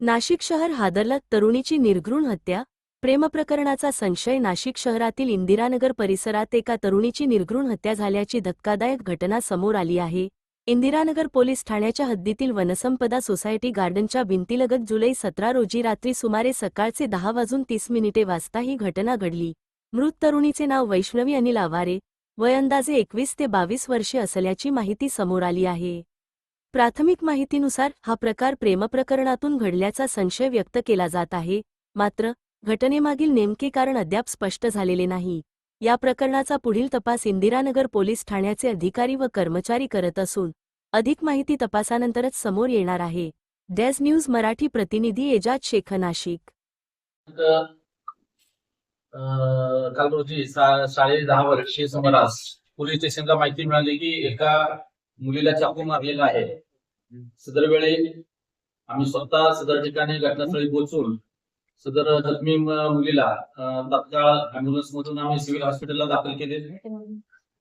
नाशिक शहर हादरलं, तरुणीची निर्घृण हत्या. प्रेमप्रकरणाचा संशय. नाशिक शहरातील इंदिरानगर परिसरात एका तरुणीची निर्घृण हत्या झाल्याची धक्कादायक घटना समोर आली आहे. इंदिरानगर पोलीस ठाण्याच्या हद्दीतील वनसंपदा सोसायटी गार्डनच्या भिंतीलगत जुलै 17 रोजी रात्री सुमारे सकाळचे 10:30 वाजता ही घटना घडली. मृत तरुणीचे नाव वैष्णवी अनिल आवारे, वय अंदाजे 21 ते 22 वर्षे असल्याची माहिती समोर आली आहे. प्राथमिक माहितीनुसार हा प्रकार प्रेमप्रकरणातून घडल्याचा संशय व्यक्त केला जात आहे. मात्र घटनेमागील नेमके कारण अद्याप स्पष्ट झालेले नाही. या प्रकरणाचा पुढील तपास इंदिरानगर पोलीस ठाण्याचे अधिकारी व कर्मचारी करत असून अधिक माहिती तपासानंतरच समोर येणार आहे. डेझ न्यूज मराठी प्रतिनिधी एजाज शेख, नाशिक. काल रोजी 10:30 सुमारास पोलीस स्टेशनला माहिती मिळाली की एका मुलीला चाकू मारलेला आहे. सदर वेळी आम्ही स्वतः सदर ठिकाणी घटनास्थळी पोहोचून सदर जखमी मुलीला तात्काळ अँब्युलन्स मधून आम्ही सिव्हिल हॉस्पिटलला दाखल केले.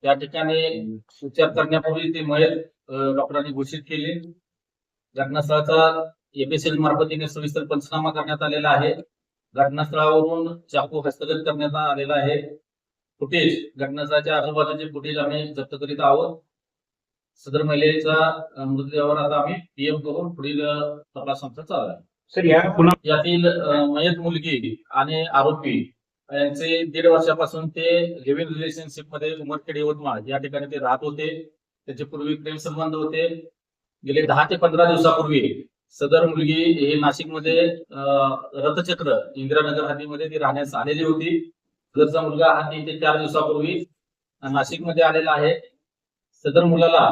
त्या ठिकाणी उपचार करण्यापूर्वी ते मयत डॉक्टरांनी घोषित केले. घटनास्थळाचा एपीएसएल मार्फतीने सविस्तर पंचनामा करण्यात आलेला आहे. घटनास्थळावरून चाकू हस्तगत करण्यात आलेला आहे. फुटेज, घटनास्थळाच्या आजूबाजूचे फुटेज आम्ही जप्त करीत आहोत. सदर महिलेचा मृतदेहावर आता आम्ही पीएम करून पुढील तपास आमचा चालू आहे. सर, यातील मयत मुलगी आणि आरोपी यांचे 1.5 वर्षापासून ते लिव्हिंग रिलेशनशिप मध्ये उमरखेड यवतमाळ या ठिकाणी ते राहत होते. त्याचे पूर्वी प्रेम संबंध होते. गेले 10 ते 15 दिवसापूर्वी सदर मुलगी हे नाशिकमध्ये रथचक्र इंदिरानगर हद्दीमध्ये ती राहण्यास आलेली होती. सदरचा मुलगा हा 3 ते 4 दिवसापूर्वी नाशिकमध्ये आलेला आहे. सदर मुलाला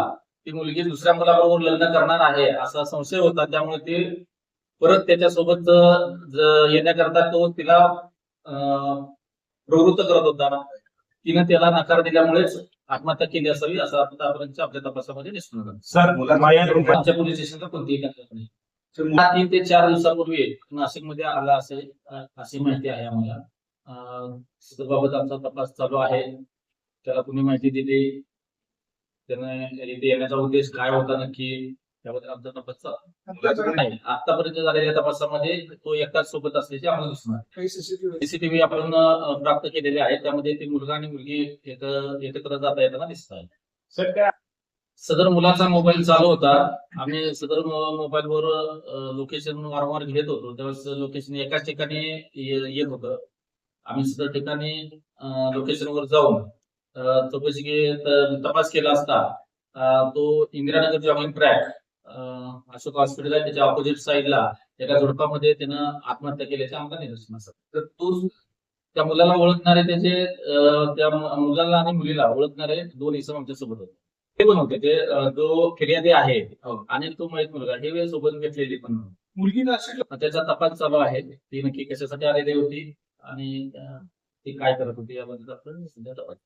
ती मुलगी दुसऱ्या मुलाबरोबर लग्न करणार आहे असा संशय होता. त्यामुळे ती परत त्याच्यासोबत येण्याकरता तो तिला प्रवृत्त करत होता. तिने त्याला नकार दिल्यामुळेच आत्महत्या केली असावी असं आतापर्यंत आपल्या तपासामध्ये दिसून आलं. सर, आमच्या पोलीस स्टेशनला कोणतीही तक्रार नाही. 3 ते 4 दिवसापूर्वी नाशिकमध्ये आला अशी माहिती आहे आम्हाला. त्याबाबत आमचा तपास चालू आहे. त्याला कुणी माहिती दिली, त्याने इथे येण्याचा उद्देश काय होता नक्की, त्याबद्दल आमचा तपास चालू आहे. आतापर्यंत झालेल्या तपासामध्ये तो एकटाच सोबत असल्याचे आम्हाला दिसून आले. सीसीटीव्ही आपण प्राप्त केलेले आहेत. त्यामध्ये ते मुलगा आणि मुलगी एकत्र जाता येताना दिसत आहे. सर, काय सदर मुलाचा मोबाईल चालू होता. आम्ही सदर मोबाईलवर लोकेशन वारंवार घेत होतो. त्यावेळेस लोकेशन एकाच ठिकाणी येत होतं. आम्ही सदर ठिकाणी लोकेशनवर जाऊन चौकशी तपास केला असता तो Indiranagar jogging track Ashok hospital आहे त्याच्या ऑपोजिट साईडला एका झुडपामध्ये त्यानं आत्महत्या केल्याचे आम्हाला निदर्शनास आले. तर तो त्या मुलाला ओळखणारे त्या मुलाला आणि मुलीला ओळखणारे 2 इसम आमच्या सोबत होते. ते पण होते. ते जो फिर्यादी आहे आणि तो मयत मुलगा हे सोबत घेतलेली पण मुलगी त्याचा तपास चालू आहे. ती नक्की कशासाठी आलेली होती आणि ती काय करत होती याबद्दल आपण सध्या तपास